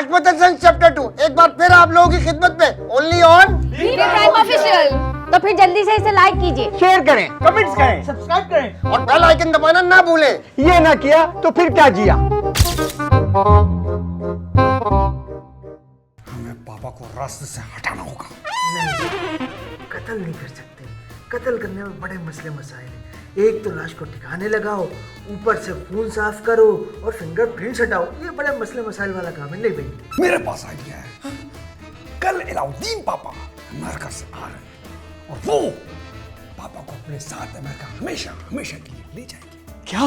रकमत संग चैप्टर 2 एक बार फिर आप लोगों की खिदमत में ओनली ऑन प्राइम ऑफिशियल। तो फिर जल्दी से इसे लाइक कीजिए, शेयर करें, कमेंट्स करें, सब्सक्राइब करें और बेल आइकन दबाना ना भूलें। ये ना किया तो फिर क्या जिया। हमें पापा को रास्ते से हटाना होगा। कत्ल नहीं कर सकते, कत्ल करने में बड़े मसले मसाइल हैं। एक तो लाश को ठिकाने लगाओ, ऊपर से खून साफ करो और फिंगरप्रिंट्स हटाओ, ये बड़े मसले मसाइल वाला काम है। नहीं भाई मेरे पास आइडिया है। कल अलाउद्दीन पापा अमेरिका से आ रहे हैं और वो पापा को अपने साथ अमेरिका हमेशा हमेशा के लिए ले जाएंगे। क्या?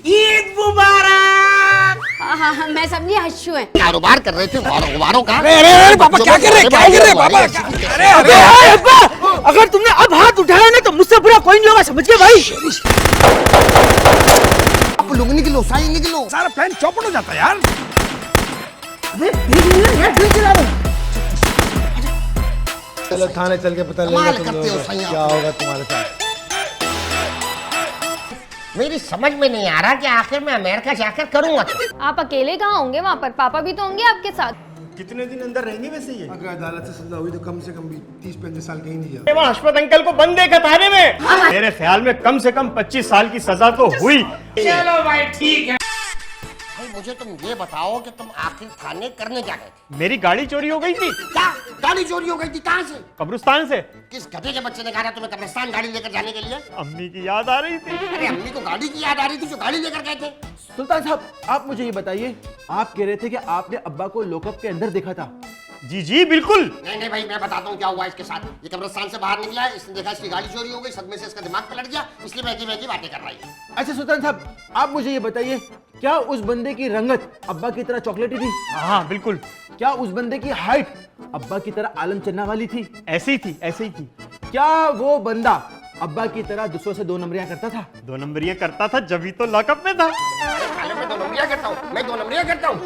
ईद मुबारक। हाँ, मैं समझी हश्शू है। कारोबार कर रहे थे गुबारों का। अरे पापा क्या कर रहे हैं पापा? अरे अब्बा, अगर तुमने अब हाथ उठाया ना तो मुझसे बुरा कोई नहीं होगा, समझ गए भाई? आप लोग निकलो, साई निकलो। सारा प्लान चौपट हो जाता है यार। अबे फिर चला रहा। चलो थाने चल के पता कमाल लगेगा करते हो सही आप। क्या होगा तुम्हारे साथ। मेरी समझ में नहीं आ रहा कि आखिर मैं अमेरिका जाकर करूंगा क्या। आप अकेले कहाँ होंगे वहाँ पर? पापा भी तो होंगे आपके साथ। कितने दिन अंदर रहेंगे वैसे ये? अगर अदालत से सजा हुई तो कम से कम भी 30-35 साल कहीं नहीं जाता। वहाँ हशमत अंकल को बंद देखा थाने में। मेरे ख्याल में कम से कम 25 साल की सजा तो हुई। चलो भाई ठीक है। भाई मुझे तुम ये बताओ कि तुम आखिर थाने करने क्या गए थे? मेरी गाड़ी चोरी हो गई थी क्या गाड़ी चोरी हो गई थी? कहाँ से? कब्रिस्तान से। किस गधे के बच्चे ने कहा था तुम्हें कब्रिस्तान गाड़ी लेकर जाने के लिए? अम्मी की याद आ रही थी। अरे अम्मी को गाड़ी की याद आ रही थी जो गाड़ी लेकर गए थे। सुल्तान साहब, आप मुझे ये बताइए, आप कह रहे थे कि आपने अब्बा को लॉकअप के अंदर देखा था। जी जी बिल्कुल। नहीं भाई मैं बताता हूँ क्या हुआ इसके साथ। ये कब्रिस्तान से बाहर निकला है, इसने देखा इसकी गाड़ी चोरी हो गई, सदमे से इसका दिमाग पलट गया, इसलिए महंगी महंगी बातें कर रही है। अच्छा सुल्तान साहब, आप मुझे ये बताइए, क्या उस बंदे की रंगत अब्बा की तरह चॉकलेटी थी? हाँ बिल्कुल। क्या उस बंदे की हाइट अब्बा की तरह आलम चन्ना वाली थी? ऐसी थी, ऐसे ही थी। क्या वो बंदा अब्बा की तरह दूसरों से 2 नंबरियां करता था? 2 नंबर ये करता था जब तो लॉकअप में था। साले मैं 2 नंबरियां करता हूँ, मैं 2 नंबरियां करता हूँ।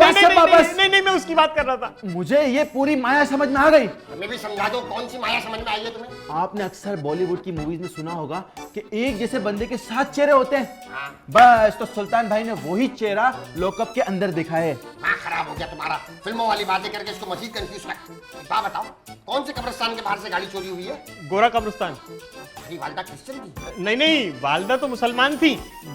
नहीं, मैं उसकी बात कर रहा था। मुझे ये पूरी माया समझ में आ गई। हमें भी समझा दो कौन सी माया समझ में आई है तुम्हें? आपने अक्सर बॉलीवुड की मूवीज में सुना होगा कि एक जैसे बंदे के 7 चेहरे होते हैं। बस तो सुल्तान भाई ने वही चेहरा लॉकअप के अंदर देखा है। हाँ खराब हो गया तुम्हारा, फिल्मों वाली बातें करके इसको मजीद कंफ्यूज कर। बात बताओ कौन से कब्रिस्तान के बाहर से गाड़ी चोरी हुई है? गोरा कब्रिस्तान। अरे वालदा क्रिश्चियन थी? नहीं, वालदा तो मुसलमान थी।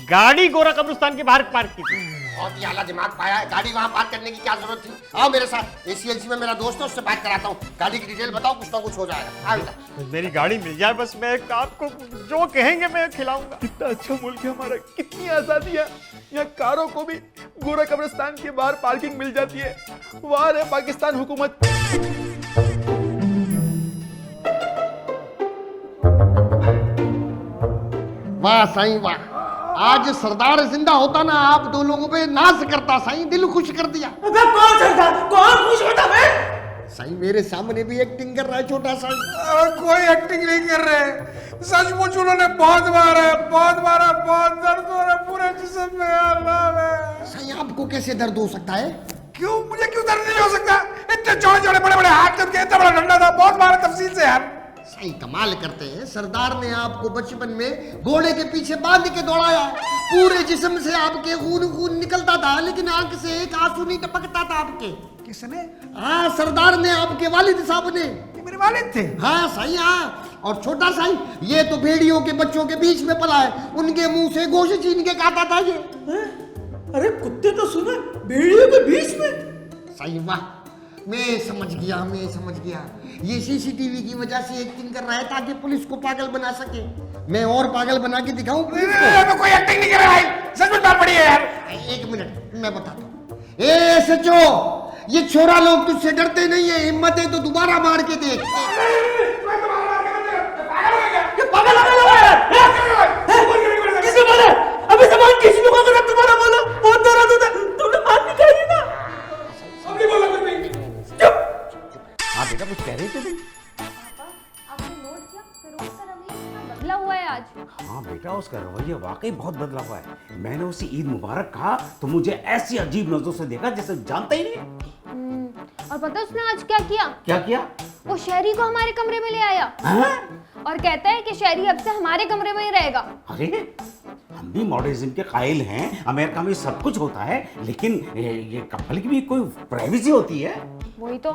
गाड़ी गोरा कब्रिस्तान के बाहर पार्क की थी। बहुत ही आला दिमाग पाया है। गाड़ी वहाँ पार्क करने की क्या जरूरत थी? आओ मेरे साथ, ACLC में मेरा दोस्त है, उससे बात कराता हूँ। गाड़ी की डिटेल बताओ, कुछ ना कुछ हो जाएगा। आओ बेटा। मेरी गाड़ी मिल जाए बस, मैं आपको जो कहेंगे मैं खिलाऊंगा। कितना अच्छा मुल्क है हमारा, कितनी आजादी है। यहाँ कारों को भी गोरा कब्रिस्तान के बाहर पार्किंग मिल जाती है। वाह रे पाकिस्तान हुकूमत। वाह साईं वाह, आज सरदार जिंदा होता ना आप 2 लोगों पे नाज करता साईं, दिल खुश कर दिया। अबे कौन सरदार, कौन खुश होता है? साईं मेरे सामने भी एक्टिंग कर रहा है छोटा साईं। कोई एक्टिंग नहीं कर रहे, सचमुच उन्होंने बहुत मारा, बहुत दर्द हो रहा है पूरे जिस्म में। अल्लाह साईं आपको कैसे दर्द हो सकता है? क्यों, मुझे क्यों दर्द नहीं हो सकता? इतने चौड़े बड़े हाथ जब के, इतना बड़ा डंडा था, बहुत मारा तफसील से यार। साईं कमाल करते हैं, सरदार ने आपको बचपन में घोड़े के पीछे बांध के दौड़ाया, पूरे जिस्म से आपके खून निकलता था, लेकिन आंख से एक आंसू नहीं टपकता था आपके। किसने? हाँ सरदार ने, आपके वालिद साहब ने। ये मेरे वालिद थे? हाँ साईं हाँ। और छोटा साईं ये तो भेड़ियों के बच्चों के बीच में पला है, उनके मुंह से गोश्त छीन के खाता था ये। अरे कुत्ते तो सुने, भेड़ियों के बीच में। साईं वाह, मैं समझ गया। ये CCTV की वजह से एक्टिंग कर रहा है ताकि पुलिस को पागल बना सके। मैं और पागल बना के दिखाऊं पुलिस को? कोई एक्टिंग नहीं कर रहा भाई, सचमुच बात पड़ी है यार। 1 मिनट मैं बताता हूँ। ए सचो, ये छोरा लोग तुझसे डरते नहीं है, हिम्मत है तो दोबारा मार के देख। पागल हो गया है? किसने बोला? अबे जबान किसी को अगर तुम्हारा बोला बहुत दर्द होता है, तुमने बात नहीं कही ना। अब नहीं बोला कुछ भी। चुप। हाँ बेटा, कुछ कह रहे थे तुम? आपने नोट किया फिरोज का रवैया कितना बदला हुआ है आज? हाँ बेटा, उसका रवैया वाकई बहुत बदला हुआ है। मैंने उसे ईद मुबारक कहा तो मुझे ऐसी अजीब नजरों से देखा जैसे जानता ही नहीं। और पता उसने आज क्या किया? क्या किया? वो शहरी को हमारे कमरे में ले आया। हाँ? और कहता है कि शहरी अब से हमारे कमरे में ही रहेगा। अरे भी मॉडर्निज्म के कायल हैं, अमेरिका में सब कुछ होता है, लेकिन ये कपल की भी कोई प्राइवेसी होती है। वही तो।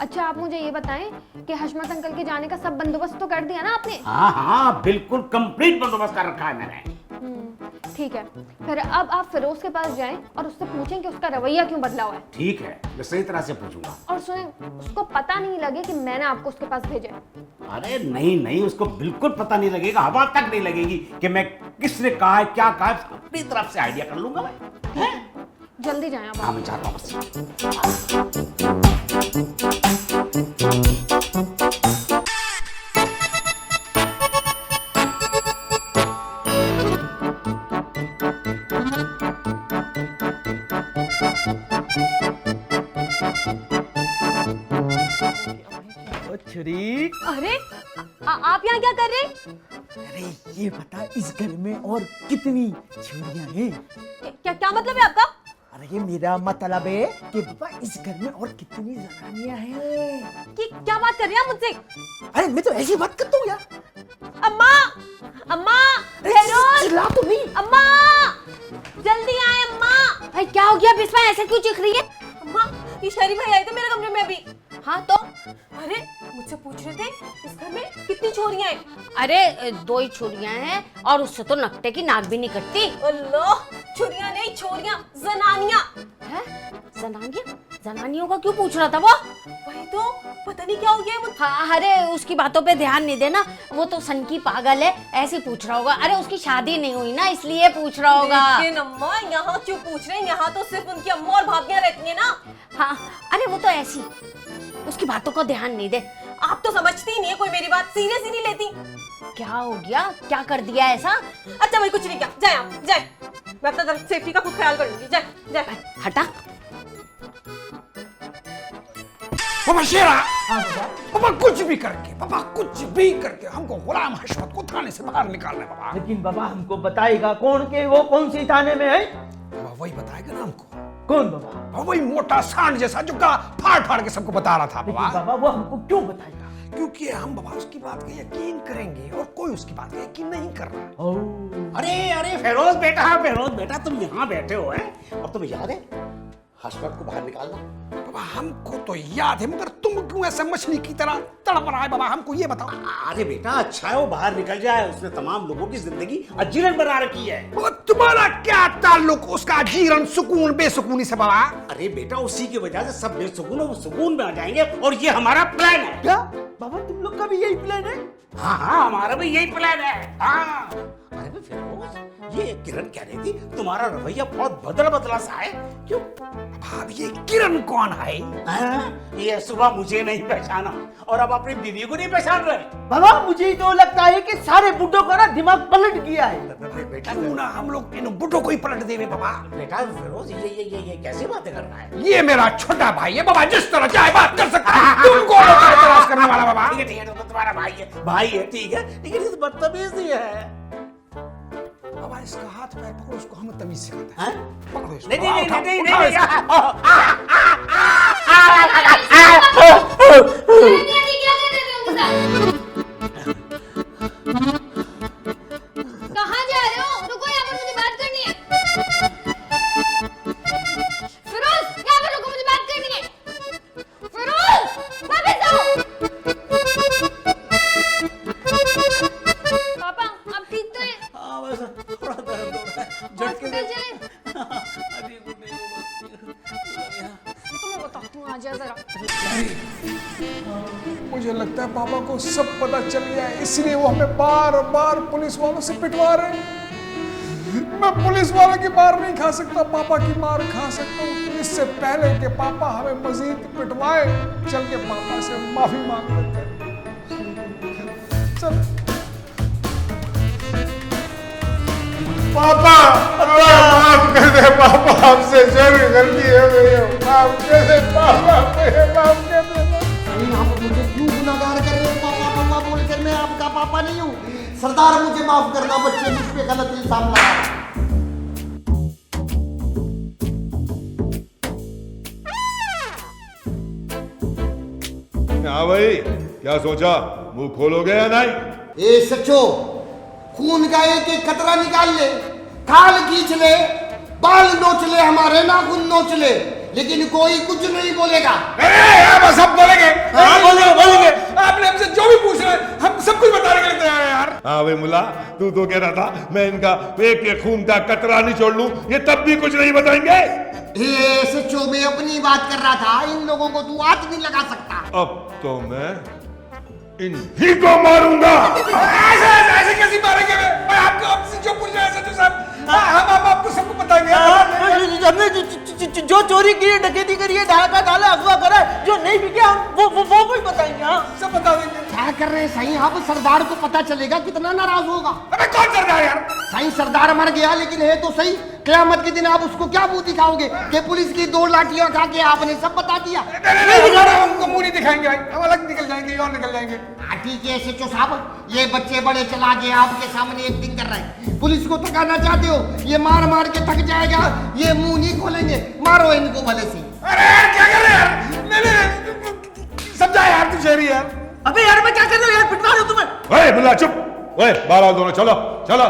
अच्छा आप मुझे ये बताएं कि हशमत अंकल के जाने का सब बंदोबस्त तो कर दिया ना आपने? हाँ हाँ बिल्कुल कंप्लीट बंदोबस्त कर रखा है मैंने। ठीक है, फिर अब आप फिरोज के पास जाएं और उससे पूछें कि उसका रवैया क्यों बदला हुआ है। ठीक है, मैं सही तरह से पूछूंगा। और सुने, उसको पता नहीं लगे कि मैंने आपको उसके पास भेजा है। अरे नहीं नहीं, उसको बिल्कुल पता नहीं लगेगा, हवा तक नहीं लगेगी कि मैं किसने कहा है, क्या कहा है, अपनी तरफ से आइडिया कर लूंगा मैं। जल्दी जाएं आप। हाँ मैं चाहता हूँ छुरी। अरे आप यहाँ क्या कर रहे हैं? अरे ये बता, इस घर में और कितनी छुरियां हैं? क्या मतलब है आपका? अरे ये मेरा मतलब है कि बाबा इस घर में और कितनी जनानियां हैं? कि क्या बात कर रहे हैं आप मुझसे? अरे मैं तो ऐसी बात करता हूँ यार। अम्मा, अम्मा, फिरोज, चिल्ला तो नहीं। अम्मा, जल्दी आए अम्मा। भाई क्या हो गया बिस्मा, ऐसे क्यों चीख रही है? अम्मा, ये शरीफ भाई आए थे मेरे कमरे में अभी। हाँ तो? अरे मुझसे पूछ रहे थे इस घर में कितनी छोरियां हैं? अरे 2 ही छोरियां हैं और उससे तो नकटे की नाक भी नहीं कटती। अल्लाह, छोरियां नहीं छोरियां, जनानियां। है? जनानियां? जनानियों का क्यों पूछ रहा था वो? वही तो, पता नहीं क्या हो गया मुझे। हाँ, अरे उसकी बातों पे ध्यान नहीं देना, वो तो सन की पागल है, ऐसे पूछ रहा होगा। अरे उसकी शादी नहीं हुई ना, इसलिए पूछ रहा होगा। लेकिन अम्मा यहाँ क्यों पूछ रहे हैं? यहाँ तो सिर्फ उनकी अम्मा और भाभियां रहती है ना। हाँ, अरे वो तो ऐसी, उसकी बातों का ध्यान नहीं दे। आप तो समझती ही नहीं है, कोई मेरी बात सीरियस ही नहीं लेती। क्या हो गया, क्या कर दिया ऐसा? अच्छा भाई कुछ नहीं किया, जाए आप जाए, मैं अपना तरफ सेफ्टी का खुद ख्याल कर लूंगी। जाए जाए। हटा। पापा शेरा, पापा कुछ भी करके, पापा कुछ भी करके हमको गुलाम हशमत को थाने से बाहर निकालना है पापा। लेकिन बाबा हमको बताएगा कौन के वो कौन सी थाने में है? पापा वही बताएगा ना हमको। कौन बाबा? पापा वही मोटा सांड जैसा जो का फाड़ फाड़ के सबको बता रहा था लेकिन पापा। बाबा वो हमको क्यों बताएगा? क्योंकि हम बाबा उसकी बात का यकीन करेंगे और कोई उसकी बात का यकीन नहीं कर रहा। ओह, अरे अरे फिरोज बेटा तुम यहाँ बैठे हो हैं, और तुम्हें याद है हशमत को बाहर निकालना? बाबा हमको तो याद है, मगर तुम क्यों ऐसे मछली की तरह तड़प रहा है बाबा, हमको ये बताओ। अरे बेटा अच्छा है वो बाहर निकल जाए, उसने तमाम लोगों की जिंदगी अजीरन बना रखी है। बाबा तुम्हारा क्या ताल्लुक उसका जीवन सुकून बेसुकूनी से बाबा? अरे बेटा उसी की वजह से सब बेसुकून वो सुकून में आ जाएंगे, और ये हमारा प्लान है। क्या बाबा तुम लोग का भी यही प्लान है? हाँ हाँ हमारा भी यही प्लान है। हाँ अरे फिरोज, ये किरण कह रही थी तुम्हारा रवैया बहुत बदला सा है, क्यों? भाभी ये किरण कौन है? ये सुबह मुझे नहीं पहचाना और अब अपनी दीदी को नहीं पहचान रहे। बाबा मुझे तो लगता है कि सारे बुड्ढों का ना दिमाग पलट गया है। बेटा क्यों ना हम लोग इन बुढ़ों को ही पलट देवे बाबा। बेटा फिरोज ये कैसी बातें कर रहा है? ये मेरा छोटा भाई है बाबा, जिस तरह चाहे बात कर सकता है। तुमको तलाश करने वाला बाबा। ठीक है तो तुम्हारा भाई है ठीक है, लेकिन इस बदतमीज नहीं है। बाबा इसका हाथ पैर पकड़ो, उसको हम तमीज सिखाते हैं। हैं। पकड़ो इसको। कहाँ जा रहे हो? रुको, यहाँ पर मुझे बात करनी है। फिरोज, यहाँ पर रुको, मुझे बात करनी है। फिरोज, वापस आओ। पापा, आप ठीक तो हैं? हाँ बस थोड़ा दर्द हो रहा है, झटके हॉस्पिटल से। चलें? अभी को नहीं हो तुम्हें बताती हूँ, आ जा जरा। मुझे लगता है पापा को सब पता चल गया है, इसलिए वो हमें बार बार पुलिस वालों से पिटवा रहे हैं। मैं पुलिस वालों की मार नहीं खा सकता, पापा की मार खा सकता हूँ। इससे पहले कि पापा हमें मजीद पिटवाए, चल के पापा से माफी मांग लेते हैं। चल पापा, माफ कर दे पापा, हमसे जरूर गलती हो गई है, माफ कर दे पापा, माफ कर दे। यहाँ पर मुझे क्यों गुनाहगार कर रहे हो? पापा पापा बोलकर मैं आपका पापा नहीं हूँ। सरदार मुझे माफ करना, बच्चे मुझ पे गलत इल्जाम लगा। हाँ भाई, क्या सोचा? मुंह खोलोगे या नहीं? ए सचो, खून का एक एक कतरा निकाल ले, खाल खींच ले, बाल नोच ले, हमारे नाखून नोच ले, लेकिन कोई कुछ नहीं बोलेगा। बस सब बोलेंगे। हाँ बोलेंगे। आपने हमसे जो भी पूछ रहे हम सब कुछ बताने के लिए तैयार है यार। हाँ भाई मुल्ला, तू तो कह रहा था मैं इनका एक खून का कतरा नहीं छोड़ लूं, ये तब भी कुछ नहीं बताएंगे। ये सचो में अपनी बात कर रहा था, इन लोगों को तू हाथ नहीं लगा सकता। अब तो मैं इन्हीं को मारूंगा। ऐसे कैसे मारेंगे? मैं आपको आपसे जो पूछ रहे हैं साहब, हम आपको सबको बताएंगे। हमने जो चोरी की है, डकैती करी है, डाका डाला, अगवा करा है, जो नहीं बिके हम वो कुछ बताएंगे। हाँ सब बता देंगे। क्या कर रहे हैं साईं? अब सरदार को पता चलेगा कितना नाराज होगा। अबे कौन सरदार यार? साईं सरदार मर गया, लेकिन है तो सही। क़यामत के दिन आप उसको क्या मुंह दिखाओगे कि पुलिस की 2 लाठियां खा के आपने सब बता दिया? नहीं दिखा रहा, हमको मुंह नहीं दिखाएंगे भाई, हम अलग निकल जाएंगे और निकल जाएंगे। ठीक है सचो साहब, ये बच्चे बड़े चला के आपके सामने एक्टिंग कर रहे हैं। पुलिस को थकाना चाहते हो? ये मार मार के थक जाएगा, ये मुंह नहीं खोलेंगे। मारो इनको भले से। अरे यार क्या कर रहे हैं यार? नहीं समझा यार, तू शहरी यार। अबे यार मैं क्या कर रहा हूँ यार, पिटवा रहा हूँ तुम्हें। ओए मुल्ला चुप, ओए बाहर आओ दोनों, चलो चलो।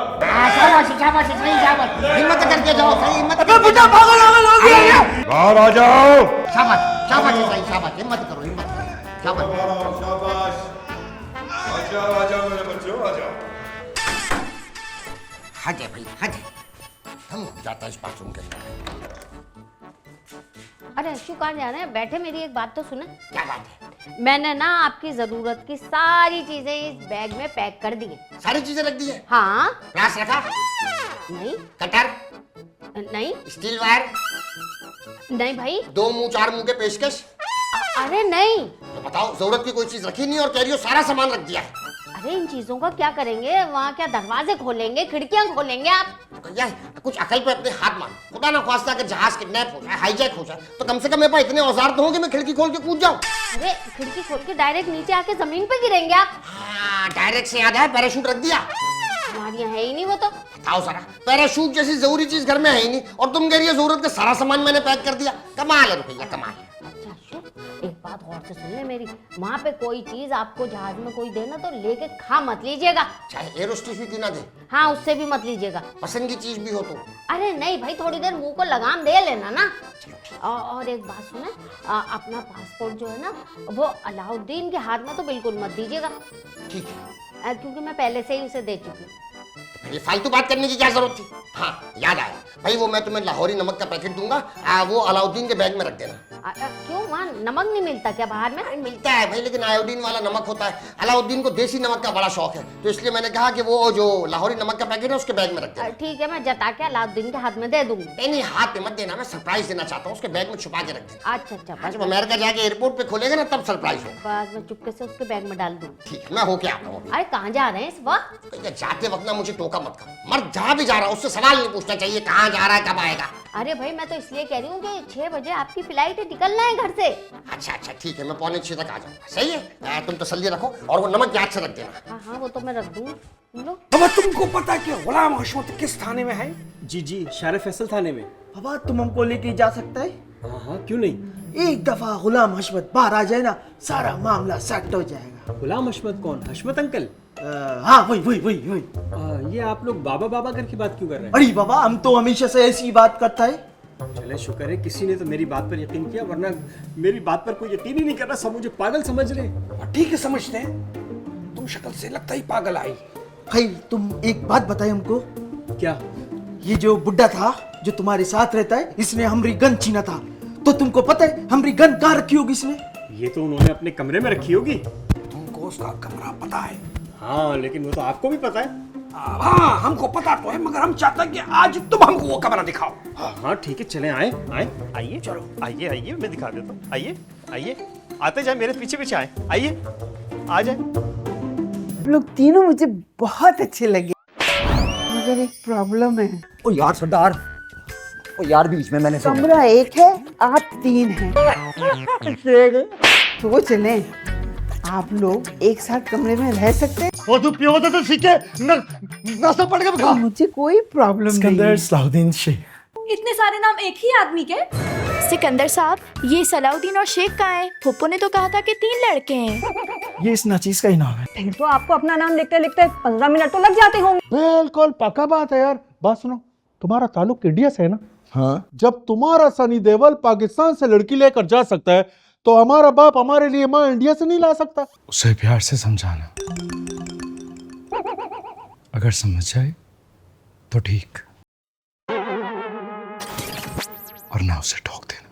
शाबाश शाबाश, सही शाबाश, हिम्मत करके जाओ, सही हिम्मत करके बेटा पागल हो गया। बाहर आ जाओ। शाबाश शाबाश सही शाबाश, हिम्मत करो हिम्मत करो, शाबाश। शाबाश, आ जाओ मेरे बच्चों, आ जाओ। हटे भाई हटे, हम जाता इस बाथरूम के अंदर। अरे अशु कहाँ जा रहे हैं? बैठे, मेरी एक बात तो सुने। क्या बात है? मैंने ना आपकी जरूरत की सारी चीजें इस बैग में पैक कर दी है। सारी चीजें रख दी है? हाँ। प्लास रखा? नहीं। कटर? नहीं। Steel wire? नहीं भाई। 2 मुंह 4 मुंह के पेशकश? अरे नहीं। तो बताओ, जरूरत की कोई चीज रखी नहीं और कह रही हो सारा सामान रख दिया है। अरे इन चीजों का क्या करेंगे? वहाँ क्या दरवाजे खोलेंगे, खिड़कियां खोलेंगे आप? यार कुछ अकल पे अपने हाथ मार। खुदा ना ख्वास्ता अगर जहाज किडनैप हो जाए, हाईजैक हो जाए, तो कम से कम मेरे पास इतने औजार तो होंगे मैं खिड़की खोल के कूद जाऊं। अरे खिड़की खोल के डायरेक्ट नीचे आके जमीन पे गिरेंगे आप। हाँ, डायरेक्ट से याद है, पैराशूट रख दिया। हमारे यहाँ है ही नहीं वो तो। बताओ सारा, पैराशूट जैसी जरूरी चीज घर में है ही नहीं, और तुम कह रही है जरूरत का सारा सामान मैंने पैक कर दिया। कमाल है रुपया, कमाल है। अच्छा अशु, एक बात और से सुन ले मेरी, वहाँ पे कोई चीज आपको जहाज में कोई देना तो लेके खा मत लीजिएगा। चाहे एरोस्टिस भी क्यों ना दे। हाँ उससे भी मत लीजिएगा। पसंद की चीज भी हो तो। अरे नहीं भाई, थोड़ी देर मुंह को लगाम दे लेना ना। और एक बात सुने, अपना पासपोर्ट जो है ना, वो अलाउद्दीन के हाथ में तो बिल्कुल मत दीजिएगा। ठीक है। क्योंकि मैं पहले से ही उसे दे चुकी हूँ। ये फालतू बात करने की क्या जरूरत थी? हाँ याद आया भाई, वो मैं तुम्हें लाहौरी नमक का पैकेट दूंगा, वो अलाउद्दीन के बैग में रख देना। क्यों, वहाँ नमक नहीं मिलता क्या बाहर में? मिलता है भाई, लेकिन आयोडीन वाला नमक होता है। अलाउद्दीन को देसी नमक का बड़ा शौक है, तो इसलिए मैंने कहा कि वो जो लाहौरी नमक का पैकेट है उसके बैग में रख देना। ठीक है, मैं जता के अलाउद्दीन के हाथ में दे दूंगी। नहीं हाथ में मत देना, मैं सरप्राइज देना चाहता हूँ, उसके बैग में छुपा के रख देना। अच्छा अच्छा, जब अमेरिका जाके एयरपोर्ट पे खोलेगा ना तब सरप्राइज होगा। बस मैं चुपके से उसके बैग में डाल दूंगी। ठीक है, मैं होके आता हूँ। अरे कहाँ जा रहे हैं इस वक्त? जाते वक्त ना मुझे टोका मत करो, मर्द जहाँ भी जा रहा है उससे सवाल नहीं पूछना चाहिए कहाँ जा रहा है, कब आएगा। अरे भाई मैं तो इसलिए कह रही हूँ कि 6 बजे आपकी फ्लाइट है, निकलना है घर से। अच्छा ठीक है, मैं 5:45 तक आ जाऊंगा। सही है, तुम तसल्ली रखो, और वो नमक याद से रख देना। हाँ हाँ वो तो मैं रख दूंगी। बाबा तुमको पता है कि गुलाम हशमत किस थाने में है? जी शारे फैसल थाने में। बाबा तुम हमको लेके जा सकता है? हाँ क्यों नहीं। एक दफा गुलाम हशमत बाहर आ जाए ना, सारा मामला सेट हो जाएगा। गुलाम हशमत कौन? हशमत अंकल? हाँ वही। ये आप लोग बाबा बाबा करके बात क्यों कर रहे हैं? अरे बाबा हम तो हमेशा से ऐसी बात करता है। चले शुक्र है किसी ने तो मेरी बात पर यकीन किया, वरना मेरी बात पर कोई यकीन ही नहीं कर रहा, सब मुझे पागल समझ रहे। ठीक है समझते हैं, तुम शक्ल से लगता ही पागल आई। भाई तुम एक बात बताए हमको। क्या? ये जो बुड्ढा था जो तुम्हारे साथ रहता है, इसने हमारी गन छीना था, तो तुमको पता है हमारी गन कहाँ रखी होगी इसने? ये तो उन्होंने अपने कमरे में रखी होगी। तुमको उसका कमरा पता है? हाँ लेकिन वो तो आपको भी पता है। हाँ हमको पता तो है, मगर हम चाहते हैं कि आज तुम हमको वो कमरा दिखाओ। हाँ ठीक है, चले आइए चलो आइए मैं दिखा देता हूँ। आइए आते जाए, मेरे पीछे पीछे आइए आ जाए। लोग तीनों मुझे बहुत अच्छे लगे, मगर एक प्रॉब्लम है। ओ यार सरदार, ओ यार बीच में मैंने कमरा एक है, आप 3 हैं। तो चले, आप लोग एक साथ कमरे में रह सकते हैं? वो तू पियो तो सीखे नशा पड़ गया। मुझे कोई प्रॉब्लम नहीं है। सलाउद्दीन शेख। इतने सारे नाम एक ही आदमी के? सिकंदर साहब, ये सलाउद्दीन और शेख कहाँ हैं? फुप्पो ने तो कहा था कि 3 लड़के हैं। ये इस नाचीज का ही नाम है। फिर तो आपको अपना नाम लिखते लिखते 15 मिनट तो लग जाते होंगे। बिल्कुल पक्का बात है यार। बात सुनो, तुम्हारा ताल्लुक इंडिया से है ना? हाँ। जब तुम्हारा सनी देओल पाकिस्तान से लड़की लेकर जा सकता है तो हमारा बाप हमारे लिए माँ इंडिया से नहीं ला सकता? उसे प्यार से समझाना, अगर समझ जाए तो ठीक, और ना उसे ठोक देना।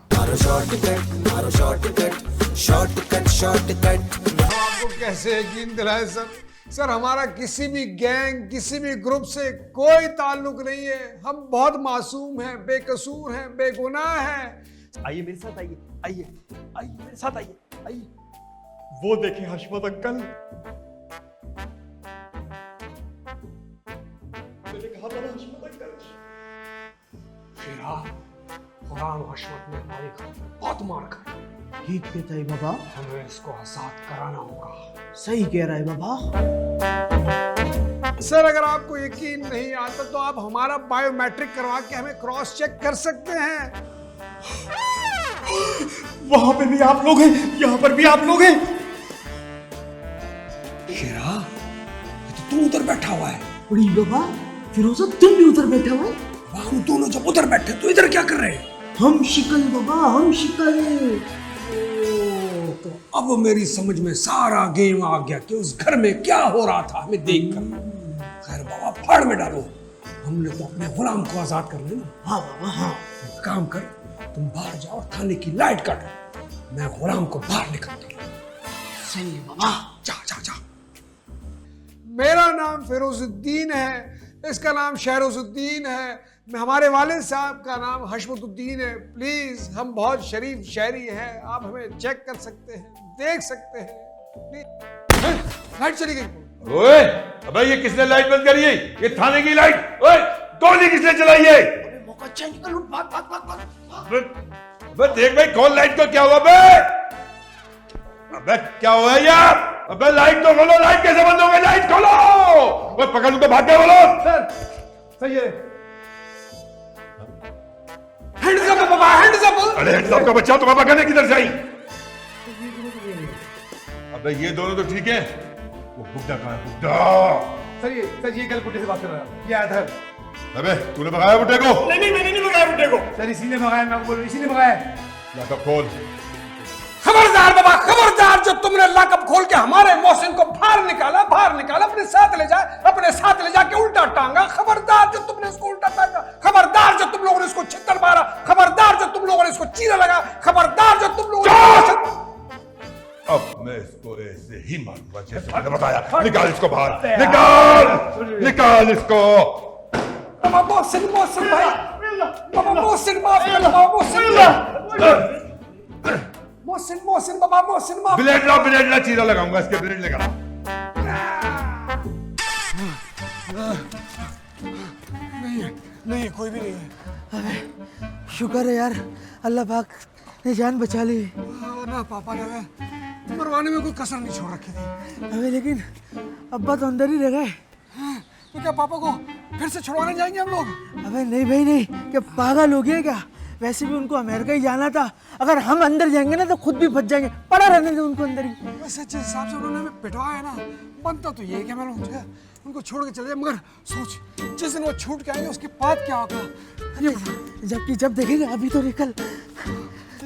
आपको कैसे यकीन दिलाए सर? सर हमारा किसी भी गैंग, किसी भी ग्रुप से कोई ताल्लुक नहीं है। हम बहुत मासूम हैं, बेकसूर हैं, बेगुनाह हैं। आइए मेरे साथ, आइए आइए आइए मेरे साथ, आइए आइए। वो देखें हशमत अंकल, मैंने कहा था ना हशमत अंकल। शेरा, गुलाम हशमत ने हमारी खातिर बहुत मार खाई। ठीक कहता है बाबा, हमें इसको आजाद कराना होगा। सही कह रहा है बाबा। सर अगर आपको यकीन नहीं आता तो आप हमारा बायोमेट्रिक करवा के हमें क्रॉस चेक कर सकते हैं। वहां पे भी आप लोग हैं, यहां पर भी आप लोग हैं। शेरा, ये तो तू उधर बैठा हुआ है। अरे बाबा, फिरोजा तुम भी उधर बैठा हुआ है? हम दोनों जब उधर बैठे तो इधर क्या कर रहे हैं? हम शिकल बाबा, हम शिकल। तो अब मेरी समझ में सारा गेम आ गया कि उस घर में क्या हो रहा था हमें देखकर। खैर बाबा, फाड़ में डालो, हमने तो अपने गुलाम को आजाद कर लेना। हाँ बाबा हाँ। एक काम कर, तुम बाहर जाओ, थाने की लाइट काटो, मैं गुलाम को बाहर निकलता हूँ। सही है बाबा। जा जा जा। मेरा नाम फिरोजुद्दीन है, इसका नाम शहरोजुद्दीन है, हमारे वालिद साहब का नाम हशमतुद्दीन है। प्लीज, हम बहुत शरीफ शहरी हैं, आप हमें चेक कर सकते हैं, देख सकते हैं। लाइट चली गई। ओए, अबे ये किसने लाइट बंद करी है? ये थाने की लाइट। ओए, गोली किसने चलाई है? मौका चेंज कर लो। अबे देख भाई, कौन लाइट को क्या हुआ बे? अबे क्या हुआ यार? अबे लाइट तो खोलो, लाइट कैसे बंद हो गई? लाइट खोलो। ओए पकड़ के भाग गए बोलो। सर सही है। हैंड्स अप बाबा, हैंड्स अप। अरे हैंड्स अप का बच्चा तुम्हारा पकड़ने किधर से आई? अबे ये दोनों तो ठीक है, वो बुड्ढा कहाँ है? बुड्ढा सर ये कल बुड्ढे से बात कर रहा है, ये आधा। अबे तूने भगाया बुड्ढे को? नहीं मैंने नहीं भगाया बुड्ढे को। सर इसी ने भगाया, मैं बोल रहा हूँ इसी ने भगाया। लॉकअप खोल। खबरदार बाबा, खबरदार, जो तुमने लॉकअप खोल के हमारे मोहसिन को बाहर निकाला, अपने साथ ले जाके उल्टा टांगा। खबरदार जो तुमने उसको उल्टा टांगा, खबरदार जो तुम लोगों ने उसको छितर मारा, खबरदार जो तुम लोगों ने इसको चीरा लगा, खबरदार जो तुम लोगों ने। अब मैं इसको ऐसे ही मारूंगा जैसे मैंने बताया। निकाल इसको बाहर, निकाल इसको। बाबा मोहसिन भाई, बाबा मोहसिन माफ कर, बाबा मोहसिन बाबा मोहसिन माफ। ब्लेड ला, चीरा लगाऊंगा इसके, ब्लेड लगा। नहीं कोई भी नहीं है। अबे शुक्र है यार, अल्लाह पाक ने जान बचा ली। ना पापा ने मरवाने में कोई कसर नहीं छोड़ रखी थी। अबे लेकिन अब्बा तो अंदर ही रह गए। तो क्या पापा को फिर से छुड़वाने जाएंगे हम लोग? अबे नहीं भाई नहीं, क्या पागल हो गए क्या? वैसे भी उनको अमेरिका ही जाना था, अगर हम अंदर जाएंगे ना तो खुद भी फंस जाएंगे। पड़ा रहने दे उनको अंदर ही। वैसे जिस हिसाब से उन्होंने हमें पिटवाया है ना, बनता तो ये है कि मैं उनको छोड़ के चले जाए, मगर सोच जिस दिन वो छूट के आएंगे उसके बाद क्या होगा। ये जबकि जब देखेंगे, अभी तो निकल।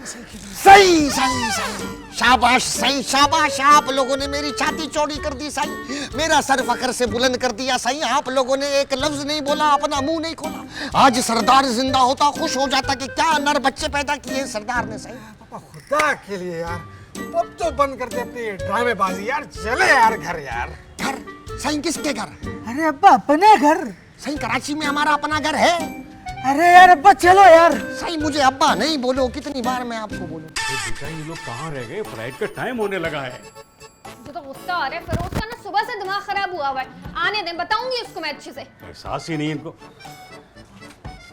सही सही सही, शाबाश सही, शाबाश। आप लोगों ने मेरी छाती चौड़ी कर दी सही, मेरा सर फखर से बुलंद कर दिया सही। आप लोगों ने एक लफ्ज नहीं बोला, अपना मुंह नहीं खोला। आज सरदार जिंदा होता, खुश हो जाता कि क्या नर बच्चे पैदा किए सरदार ने सही। पापा खुदा के लिए यार, अब तो बंद करते अपनी ड्रामेबाजी यार, चले यार घर। यार घर सही, किसके घर? अरे अब्बा अपने घर। सही कराची में हमारा अपना घर है। अरे यार अब्बा चलो यार। सही मुझे अब्बा नहीं बोलो, कितनी बार मैं आपको बोलूं। बेटा ये लोग कहाँ रह गए? फ्लाइट का टाइम होने लगा है। मुझे तो गुस्सा आ रहा है, फिरोज का ना सुबह से दिमाग खराब हुआ हुआ है। आने दें, बताऊंगी उसको मैं अच्छे से। एहसास ही नहीं इनको।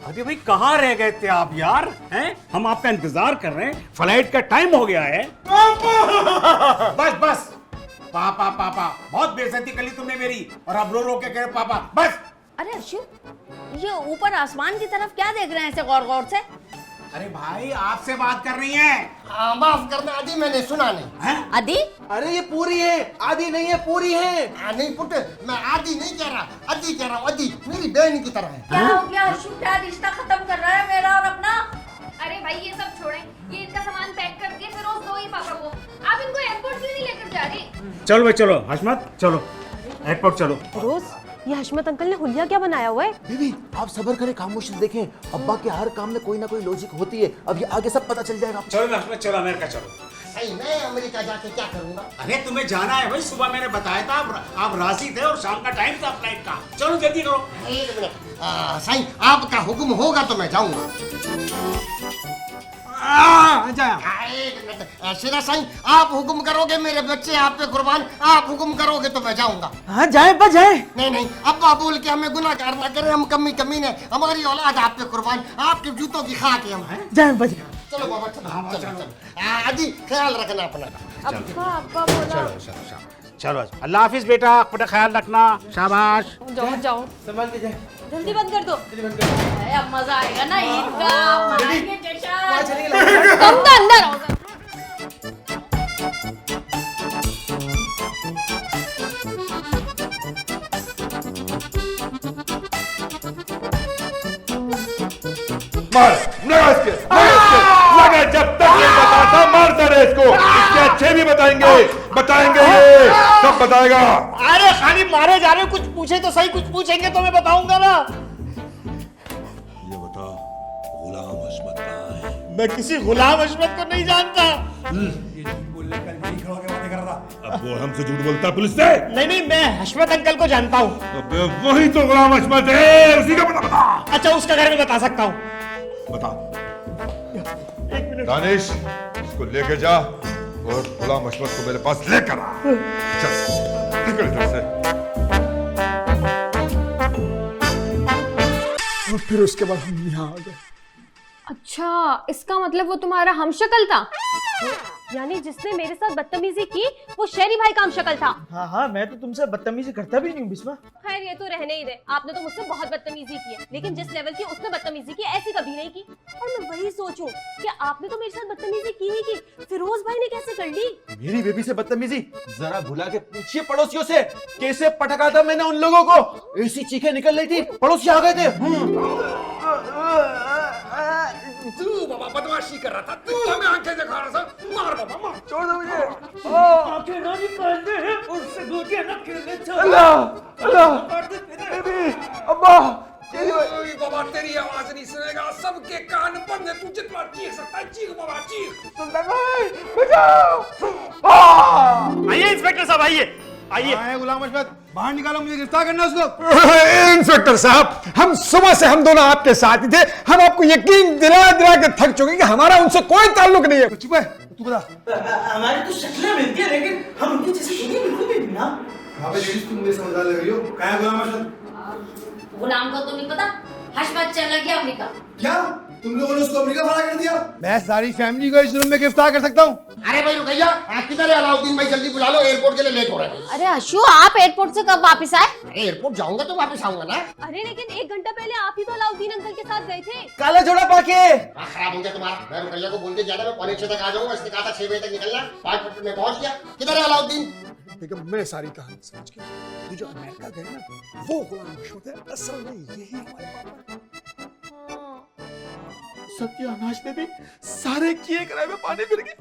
अरे भाई कहाँ रह गए थे आप यार? हैं? हम आपका इंतजार कर रहे हैं, फ्लाइट का टाइम हो गया है। बस पापा बहुत बेइज्जती कर ली तुमने मेरी, और अब रो रो के कह रहे पापा। बस। अरे अर्शु, ये ऊपर आसमान की तरफ क्या देख रहे हैं ऐसे गौर गौर से? अरे भाई आपसे बात कर रही है। माफ करना आदि, मैंने सुना नहीं। आदि? अरे ये पूरी है, आधी नहीं है, पूरी है। नहीं पुट, मैं आदि नहीं कह रहा, अदी कह रहा हूँ। अदी मेरी बहन की तरह है। क्या हो गया अशु? क्या रिश्ता खत्म कर रहा है मेरा और अपना? अरे भाई ये सब छोड़ें, ये इनका सामान पैक करके फिर उस दो ही पापा को। आप इनको एयरपोर्ट क्यों नहीं लेकर जा रहे? चलो भाई चलो, हशमत चलो एयरपोर्ट चलो। रोज, ये हशमत अंकल ने हुलिया क्या बनाया हुआ है? बीबी आप सब्र करें, खामोशी से देखें। अब्बा के हर काम में कोई ना कोई लॉजिक होती है। अब ये आगे सब पता चल जाएगा। चलो ना हशमत, चलो अमेरिका चलो। नहीं, मैं अमेरिका जाके क्या करूंगा? अरे तुम्हें जाना है भाई, सुबह मैंने बताया था आप राजी थे और शाम का टाइम था फ्लाइट का। चलो जल्दी करो। एक मिनट साईं, आपका हुक्म होगा तो मैं जाऊंगा। एक मिनट शेरा साईं, आप हुक्म करोगे, मेरे बच्चे आप पे कुर्बान। आप हुक्म करोगे तो मैं जाऊंगा। हाँ जाए अब्बा जाए। नहीं नहीं, अब्बा बोल के हमें गुनाहगार ना करें, हम कमीने, हमारी औलाद आप पे कुर्बान, आपके जूतों की खाक है हम। जाए अब्बा जाए। चलो बाबा चलो चलो। आदि ख्याल रखना अपना। अब्बा बोला। चलो अल्लाह हाफिज बेटा, अपना ख्याल रखना। शाबाश। जाओ जाओ, संभाल के जाए। जल्दी बंद कर दो। अब मजा आएगा ना ईद का, मनाएंगे जश्न। तुम तो अंदर आओ। मार, लगा जब तक ये बताता मारता रहे इसको। इसके अच्छे भी बताएंगे ये सब बताएगा। अरे खाली मारे जा रहे हो, कुछ पूछे तो सही, कुछ पूछेंगे तो मैं बताऊंगा ना। ये बता, गुलाम हशमत कहाँ है? मैं किसी गुलाम हशमत को नहीं जानता। अब वो हमसे झूठ बोलता है पुलिस से? नहीं, मैं हशमत अंकल को जानता हूँ। अबे वही तो गुलाम हशमत है, उसी का पता बता। अच्छा, उसका घर में बता सकता हूँ। बता। दानिश, इसको लेके जा और गुलाम हशमत को मेरे पास लेकर आ। चल निकल इधर से। और फिर उसके बाद हम यहाँ आ गए। अच्छा, इसका मतलब वो तुम्हारा हमशक्ल था? यानी जिसने मेरे साथ बदतमीजी की वो शेरी भाई का हमशक्ल था? हाँ, मैं तो तुमसे बदतमीजी करता भी नहीं हूँ बिस्मा। खैर ये तो रहने ही दे, आपने तो मुझसे बहुत बदतमीजी की है, लेकिन जिस लेवल की उसने बदतमीजी की ऐसी कभी नहीं की। और मैं वही सोचूं कि आपने तो मेरे साथ बदतमीजी की ही की, फिरोज भाई ने कैसे कर ली? मेरी बेबी से बदतमीजी? जरा भुला के पूछिए पड़ोसियों से, कैसे पटका था मैंने उन लोगों को। ऐसी चीखें निकल रही थी, पड़ोसी आ गए थे। तू बाबा बदमाशी कर रहा था, तू हमें आंखें दिखा रहा था। मार बाबा मार। छोड़ दो मुझे। आंखें ना निकालने हैं, उससे गोटियां न खेलने। बेबी, अब्बा, ओए बाबा, तेरी आवाज नहीं सुनेगा, सबके कान बंद है। तू जितना चीख सकता है चीख बाबा, चीख। सुल्तान भाई बचाओ। आइए इंस्पेक्टर साहब, आइए आए गुलाम हशमत, बाहर निकालो, मुझे गिरफ्तार करना उसको। इंस्पेक्टर साहब, हम सुबह से हम दोनों आपके साथ ही थे। हम आपको यकीन दिला के थक चुके कि हमारा उनसे कोई ताल्लुक नहीं है। चुप है, तू बता। हमारी तो शक्लें मिलती है, लेकिन हम उनकी जैसे थोड़ी बिल्कुल भी नहीं। हाँ भाई, तुम मुझे समझा ले रही हो। कहाँ है गुलाम हशमत? गुलाम को तो नहीं पता, हशमत चला गया अमेरिका। क्या तुम लोगों ने उसको अमेरिका भाड़ा कर दिया? मैं सारी फैमिली को इस रूम में गिरफ्तार कर सकता हूँ। अरे भाई रुकैया, किधर है अलाउद्दीन भाई? जल्दी बुला लो, एयरपोर्ट के लिए लेट हो रहा है। अरे अशु, आप एयरपोर्ट से कब वापस आए? एयरपोर्ट जाऊंगा तो वापस आऊंगा ना। अरे लेकिन 1 घंटा पहले आप ही तो अलाउद्दीन अंकल के साथ गए थे। काला जोड़ा पाके। खराब हो गया तुम्हारा। मैं रुकैया को बोल के गया था मैं 5:45 तक आ जाऊंगा, इसने कहा था 6 बजे तक निकलना। 5 मिनट में पहुंच गया। किधर है अलाउद्दीन? देखो, मैं सारी कहानी समझ गया। ये जो अमेरिका गए ना, वो गुलाम हशमत है। असल में यही हमारे पापा है। सत्यानाश बेबी, सारे किए कराए में पानी फिर गए।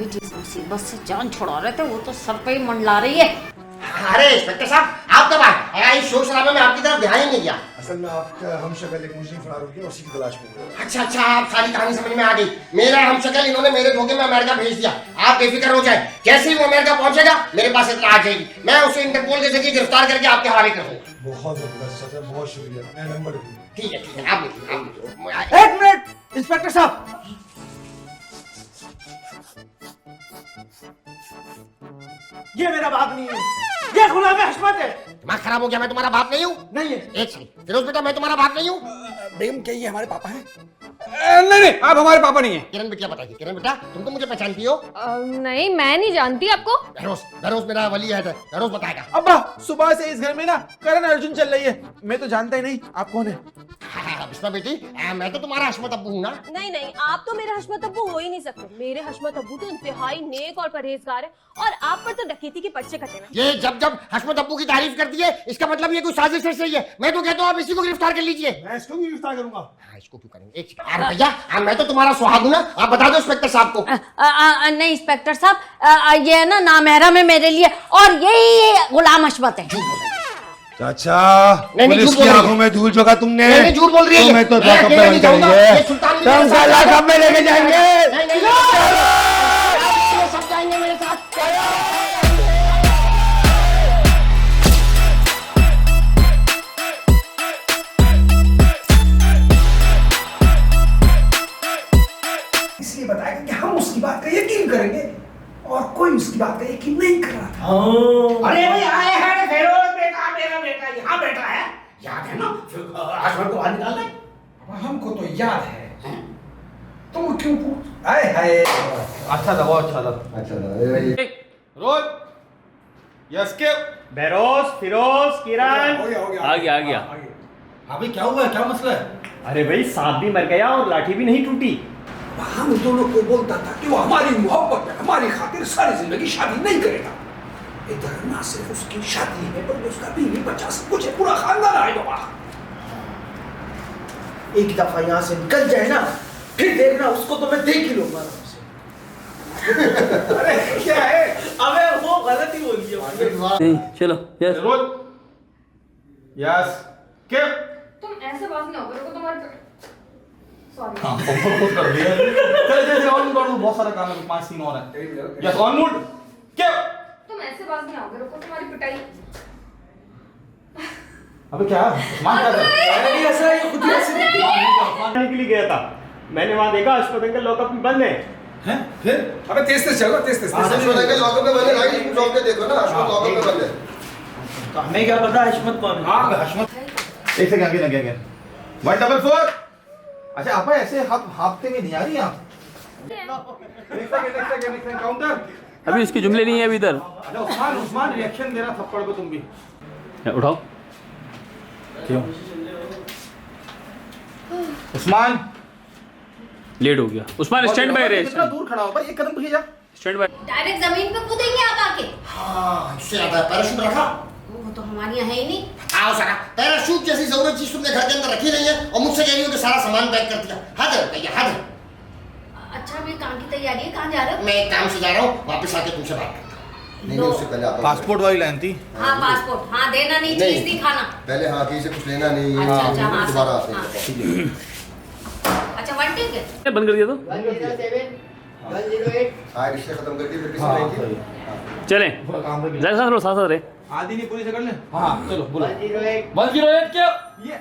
जिस मुसीबत से जान छुड़ा रहे थे वो तो सर पे ही मंडला रही है। अरे इंस्पेक्टर साहब, आप कब आए? इस शोर शराबे में आपकी तरफ ध्यान ही नहीं गया। असल में आपका हमशक्ल एक मुजरिम फरार हो गया, उसी की तलाश में। अच्छा, आप सारी कहानी समझ में आ गई। मेरा हमशक्ल इन्होंने मेरे धोखे में अमेरिका भेज दिया। आप बेफिक्र हो जाए, जैसे ही वो अमेरिका पहुंचेगा मेरे पास इतना आ जाएगी, मैं उसे इंटरपोल के जरिए गिरफ्तार करके आपके हवाले कर दूंगा। बहुत जबरदस्त चाचा, बहुत शुक्रिया। मैं नंबर ठीक है, आप लिखिए। एक मिनट इंस्पेक्टर साहब, ये मेरा बाप नहीं है, ये गुलाम हशमत है। दिमाग खराब हो गया? मैं तुम्हारा बाप नहीं हूँ? नहीं है। एक सेकंड, फिरोज बेटा, मैं तुम्हारा बाप नहीं हूँ? बेगम क्या ये हमारे पापा हैं? नहीं नहीं, आप हमारे पापा नहीं है। किरण बेटिया बताइए, किरण बेटा तुम तो मुझे पहचानती हो। नहीं, मैं नहीं जानती आपको। बहरोज मेरा वली है, बहरोज बताएगा। अब्बा सुबह से इस घर में ना करण अर्जुन चल रही है, मैं तो जानता ही नहीं आप कौन है। बिस्मा बेटी, मैं तो तुम्हारा हशमत अब्बू हूँ ना। नहीं नहीं, आप तो मेरे हशमत अब्बू हो ही नहीं सकते। मेरे हशमत अब्बू तो इंतहाई नेक और परहेजगार है, और आप पर तो डकैती के पर्चे कटे हुए। ये जब जब हशमत अब्बू की तारीफ करती है, इसका मतलब ये कोई साजिश है सही है। मैं तो कहता हूँ आप इसी को गिरफ्तार कर लीजिए। मैं इसको भी गिरफ्तार करूंगा। हाँ, इसको क्यों करेंगे? एक सेकंड भैया, मैं तो तुम्हारा सुहाग हूँ ना। आप बता दो इंस्पेक्टर साहब को। नहीं इंस्पेक्टर साहब, ये है ना नामहरम है मेरे लिए, और यही गुलाम हशमत है। चाचा, नहीं, पुलिस झूठ की बोल रही है। आंखों में धूल झोंका तुमने। नहीं, झूठ बोल रही है ये। तुम्हें तो मैं लॉकअप अकेले में नहीं लेके जाऊंगा। जाएंगे। ये सुल्तान भी तुमसे मेरे साथ है। लॉकअप में लेके जाएंगे। नहीं नहीं, ये सब जाएंगे मेरे साथ। इसलिए बताया कि हम उसकी बात का यकीन करेंगे और कोई उसकी बात का यकीन नहीं कर रहा था। अरे भाई आए हैं फेरोज बेटा, मेरा बेटा यहाँ बैठा है, याद है ना हशमत को बाहर निकालना है। हमको तो याद है, तुम क्यों पूछ? आए हाय, अच्छा था, बहुत अच्छा था। रोज यस के बेरोज फिरोज किरण आ गया। अभी क्या हुआ, क्या मसला है? अरे भाई सांप भी मर गया और लाठी भी नहीं टूटी। हम दोनों को बोलता था कि वो हमारी मोहब्बत में हमारी खातिर सारी जिंदगी शादी नहीं करेगा। इधर ना सिर्फ उसकी शादी है, बल्कि उसका बीवी बच्चा सब कुछ है, पूरा खानदान आए बाबा। एक दफा यहाँ से निकल जाए ना, फिर देखना उसको तो मैं देख ही लूंगा आराम से। अरे क्या है? अबे वो गलती हो गई है। चलो यस रोज यस के तुम ऐसे बात नहीं होगा, रुको तुम्हारे सॉरी। चल ऑन कर, बहुत सारा काम है, 5 सीन और है। यस ऑन मूड क्या? तुम ऐसे बात नहीं होगा, रुको तुम्हारी पिटाई। अबे क्या उस्मान क्या कर? अरे ऐसा ये खुद ही ऐसे मारने के लिए गया था, मैंने वहां देखा हशमत अंकल लॉकअप में बंद है। हैं फिर? अबे तेज तेज चलो, तेज तेज। लॉकअप में बंद है, तुम चौक पे देखो ना, लॉकअप में बंद है। तो हमें क्या पता हशमत कौन है? हाँ हशमत। एक सेकंड आगे लगे 144। अच्छा आपा ऐसे हाफते में नहीं आ रही आप? एक सेकंड काउंटर। अभी इसके जुमले नहीं है अभी इधर। अच्छा उस्मान रिएक्शन दे रहा थप्पड़ को, तुम भी उठाओ। क्यों? उस्मान लेट हो गया। उस्मान स्टैंड बाय रहे। कितना दूर खड़ा हो भाई, एक कदम पीछे जा। Stand by. डायरेक्ट जमीन पे कूदेंगे आप आके? हाँ, इससे ज्यादा पैराशूट रखा। वो तो हमारे यहाँ है ही नहीं। आओ सका, पैराशूट जैसी जरूरत चीज तुमने घर के अंदर रखी नहीं है, और मुझसे कह रही हो कि सारा सामान पैक कर दिया। हद है भैया, हद है। अच्छा अभी कहाँ की तैयारी है, कहाँ जा रहे हो? मैं एक काम से जा रहा हूँ, वापस आके तुमसे बात करता हूँ। नहीं, उससे पहले आप पासपोर्ट वाली लाइन थी। हाँ पासपोर्ट, हाँ देना नहीं, चीज दिखाना। पहले हाँ कहीं से कुछ लेना नहीं है। अच्छा, हाँ, दोबारा आते हाँ। हैं। अच्छा 1 ठीक है। बंद कर दिया तो। 107 हाँ, रिश्ते खत्म कर दिए, फिर किसी नहीं थी। चले जरा साथ रहो, साथ रहे। आदि नहीं पूरी से कर ले। हाँ चलो बोलो। 108 क्या? ये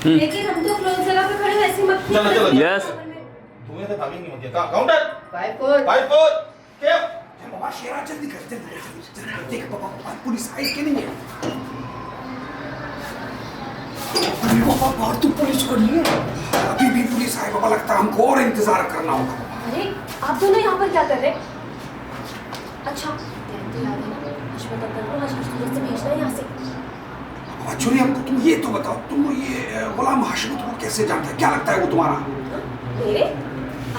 लेकिन हम तो क्लोज जगह पे खड़े हैं, ऐसे मत चलो चलो यस। तुम्हें तो भागेंगे मत। काउंटर 54 क्या? बाबा शेरा जल्दी करते हैं। देख बाबा पुलिस आई कि नहीं है? अरे बाबा बाहर तो पुलिस खड़ी है। अभी भी पुलिस आए बाबा, लगता है हमको और इंतजार करना होगा। अरे आप दोनों यहाँ पर क्या कर रहे हैं? अच्छा तो याद है ना, हशमत अंकल को आज सूरत से भेजना है यहाँ से। एक्चुअली हमको तुम ये तो बताओ, तुम ये गुलाम हशमत को कैसे जानते हैं? क्या लगता है वो तुम्हारा? मेरे?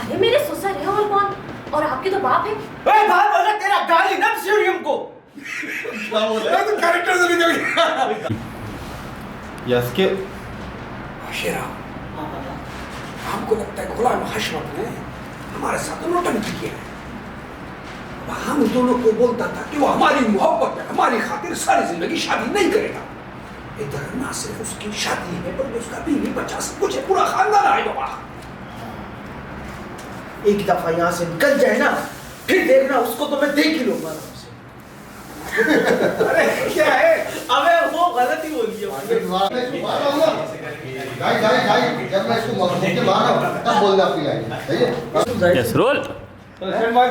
अरे मेरे ससुर है और कौन? और आपके तो बाप है। ए बात बोल रहा, तेरा गाली ना सीरियम को। क्या बोल रहा है? तुम कैरेक्टर से नहीं कभी। यस के शेरा, हमको लगता है गुलाम हशमत ने हमारे साथ नौटंकी किया है। हम दोनों को बोलता था कि वो हमारी मोहब्बत में हमारी खातिर सारी जिंदगी शादी नहीं करेगा। इधर ना सिर्फ उसकी शादी है, बल्कि उसका बीवी बच्चा सब कुछ है, पूरा खानदान आए बाबा। एक दफा यहाँ से निकल जाए ना, फिर देखना उसको तो मैं देख ही लूंगा आराम से। अरे क्या है? अबे वो गलती हो गई है। जब मैं इसको के मार रहा हूँ, तब बोलना अपनी आएगी। Yes role. Stand by.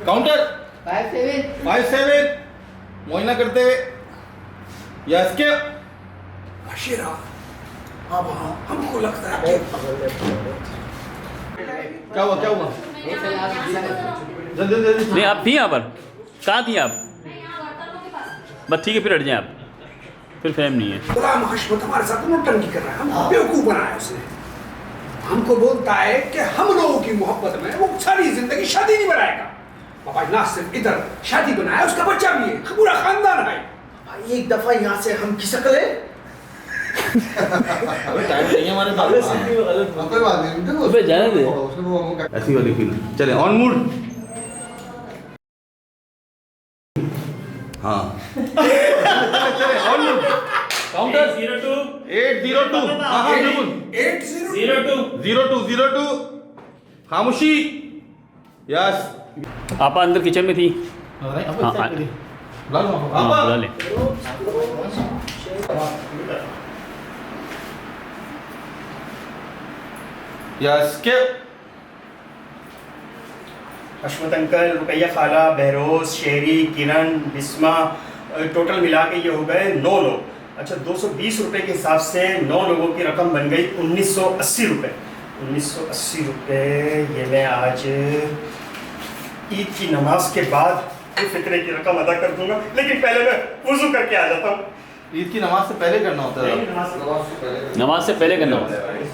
Counter 57 मुआयना करते हुए। यस के शेरा अब हमको लगता है कि क्या हुआ जल्दी जल्दी नहीं आप थी यहाँ पर, कहाँ थी आप? बस ठीक है फिर हट जाए आप, फिर फहम नहीं है। गुलाम हशमत हमारे साथ नौटंकी कर रहा है, हम बेवकूफ बनाया उसने। हमको बोलता है कि हम लोगों की मोहब्बत में वो सारी जिंदगी शादी नहीं बनाएगा। बाबा ना सिर्फ इधर शादी बनाया, उसका बच्चा भी है, पूरा खानदान है। भाई एक दफा यहाँ से हम खिसक ले। टाइम नहीं है हमारे पास। कोई बात नहीं, अबे जाने दे। ऐसी वाली फील। चले ऑन मूड। हाँ चले ऑन मूड। काउंटर 02 802। हाँ हाँ बिल्कुल 02 खामोशी। यस आपा अंदर किचन में थी। हाँ बुला ले। यस के हशमत अंकल, रुकैया खाला, बहरोज, शेरी, किरण, बिस्मा, टोटल मिला के ये हो गए 9 लोग। अच्छा 220 रुपए के हिसाब से 9 लोगों की रकम बन गई 1980 रुपये। 1980 रुपये ये मैं आज ईद की नमाज के बाद फितरे की रकम अदा कर दूंगा, लेकिन पहले मैं वुजू करके आ जाता हूँ। ईद की नमाज से पहले करना होता है। नमाज से पहले करना होता है।